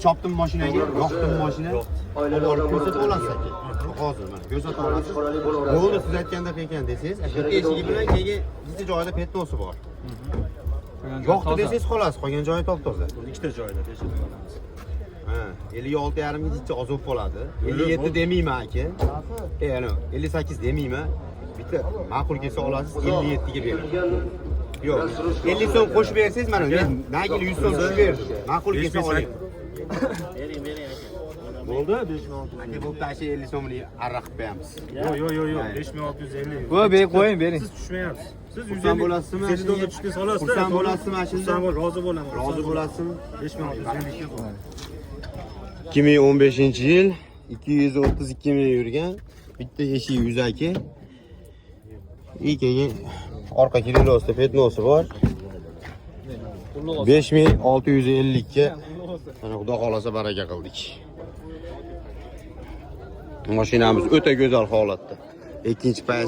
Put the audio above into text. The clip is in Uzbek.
Chopdim mashinaga, yoqdim mashina. Olib ko'rsatib olasiz aka. Hozir mana ko'rsatib olasiz. Bo'ldi siz aytganda ekan desangiz, bitta eshigi bilan keyin bitta joyida petnosi bor. Yoqdi desangiz xolos, qolgan joyi top-toza. Ikkita joyda tekshirib olamiz. Ha, 56,5 gacha oz bo'lib qoladi. 57 demayman aka. Ana 58 demayman. Bitta ma'qul kelsa olasiz, 57 ga beraman. Yo'q, 50 so'm qo'shib bersangiz mana men nagili 100 so'm tushib berdim. Ma'qul kelsa oling. Bering aka. Bo'ldi 5600. Aka bu tashi 50 so'mlik araq qilib beramiz. Yo'q, 5650. Voy, qo'ying, bering. Siz tushmayapsiz. Siz Xursand bo'lasizmi? 150 dollar tushdingiz xolos. Xursand bo'lasizmi mana shunda? Xursand rozi bo'laman. Rozi bo'lasizmi? 5650. 2015-yil 232 ming yurgan bitta eshik yuzaki. Keyin orqa kilosida petnosi bor. 5650 ga mana xudo xolasa baraka qildik. Mashinamiz o'ta go'zal holatda. Ikkinchi payt